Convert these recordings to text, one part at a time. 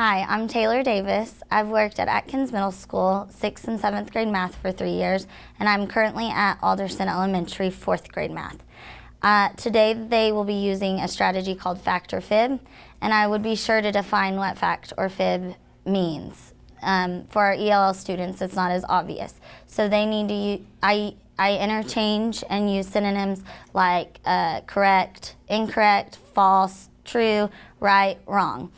Hi, I'm Taylor Davis. I've worked at Atkins Middle School, 6th and 7th grade math for 3 years, and I'm currently at Alderson Elementary, 4th grade math. Today they will be using a strategy called fact or fib, and I would be sure to define what fact or fib means. For our ELL students, it's not as obvious. So they need to use, I interchange and use synonyms like correct, incorrect, false, true, right, wrong.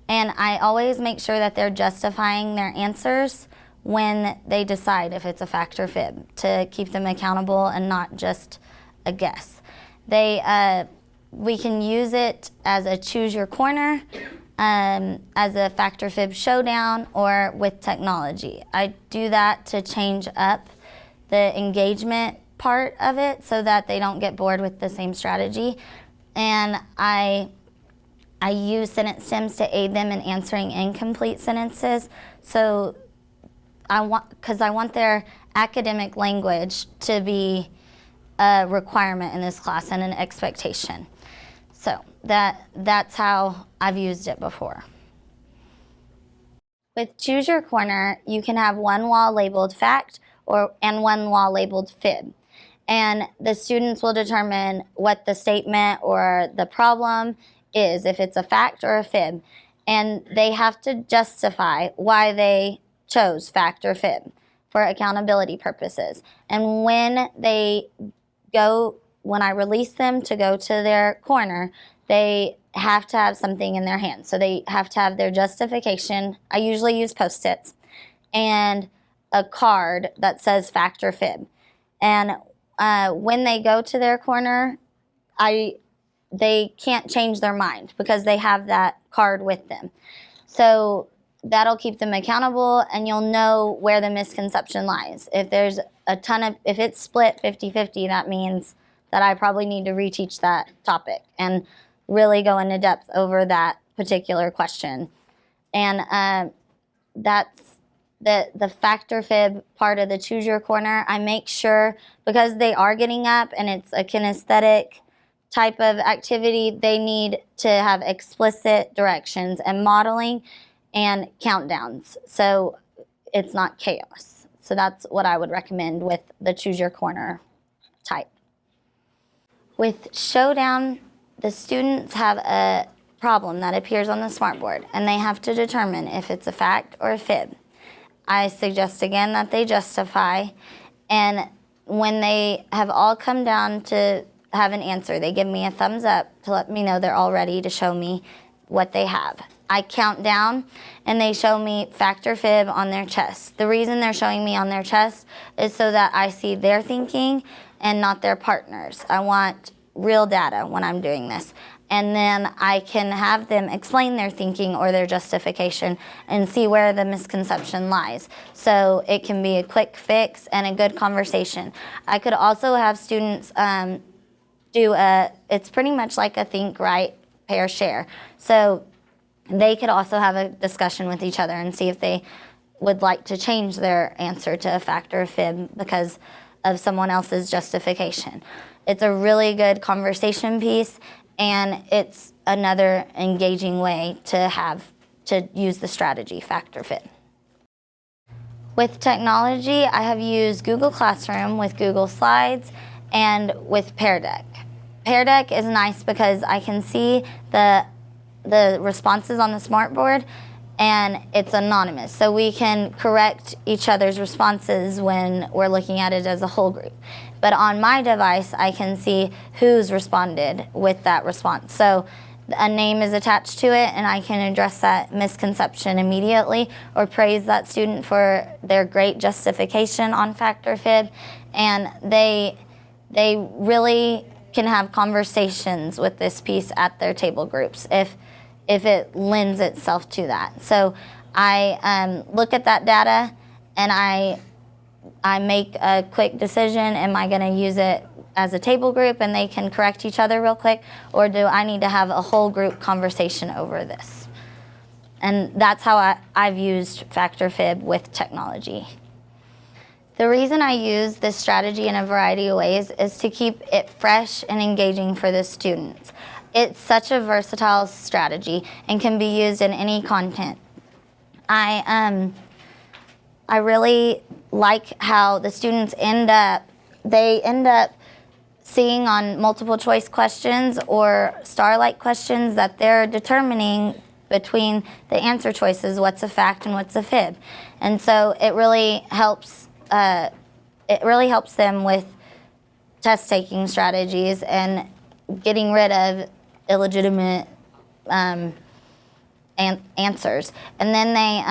And I always make sure that they're justifying their answers when they decide if it's a fact or fib, to keep them accountable and not just a guess. We can use it as a choose your corner, as a fact or fib showdown, or with technology. I do that to change up the engagement part of it so that they don't get bored with the same strategy. And I use sentence stems to aid them in answering incomplete sentences. So because I want their academic language to be a requirement in this class and an expectation. So that's how I've used it before. With Choose Your Corner, you can have one wall labeled fact and one wall labeled fib. And the students will determine what the statement or the problem is, if it's a fact or a fib. And they have to justify why they chose fact or fib for accountability purposes. And when I release them to go to their corner, they have to have something in their hand. So they have to have their justification. I usually use Post-its and a card that says fact or fib. And when they go to their corner, they can't change their mind because they have that card with them. So that'll keep them accountable, and you'll know where the misconception lies. If there's if it's split 50-50, that means that I probably need to reteach that topic and really go into depth over that particular question. And that's the fact or fib part of the Choose Your Corner. I make sure, because they are getting up and it's a kinesthetic type of activity, they need to have explicit directions and modeling and countdowns, so it's not chaos. So that's what I would recommend with the Choose Your Corner type. With Showdown, the students have a problem that appears on the smartboard, and they have to determine if it's a fact or a fib. I suggest again that they justify, and when they have all come down to have an answer, they give me a thumbs up to let me know they're all ready to show me what they have. I count down and they show me fact or fib on their chest. The reason they're showing me on their chest is so that I see their thinking and not their partners. I want real data when I'm doing this. And then I can have them explain their thinking or their justification and see where the misconception lies. So it can be a quick fix and a good conversation. I could also have students it's pretty much like a think, write, pair, share. So they could also have a discussion with each other and see if they would like to change their answer to a fact or a fib because of someone else's justification. It's a really good conversation piece, and it's another engaging way to use the strategy, fact or fib. With technology, I have used Google Classroom with Google Slides and with Pear Deck. Pear Deck is nice because I can see the responses on the smartboard, and it's anonymous. So we can correct each other's responses when we're looking at it as a whole group. But on my device, I can see who's responded with that response. So a name is attached to it, and I can address that misconception immediately or praise that student for their great justification on fact or fib. And they really can have conversations with this piece at their table groups if it lends itself to that. So I look at that data and I make a quick decision. Am I going to use it as a table group and they can correct each other real quick, or do I need to have a whole group conversation over this? And that's how I've used fact or fib with technology. The reason I use this strategy in a variety of ways is to keep it fresh and engaging for the students. It's such a versatile strategy and can be used in any content I really like how the students end up seeing on multiple choice questions or star-like questions that they're determining between the answer choices, what's a fact and what's a fib. And so it really helps them with test-taking strategies and getting rid of illegitimate answers. And then they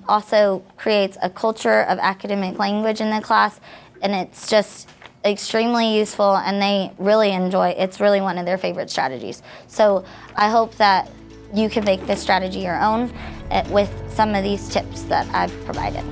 also creates a culture of academic language in the class, and it's just extremely useful, and they really enjoy it. It's really one of their favorite strategies. So I hope that you can make this strategy your own with some of these tips that I've provided.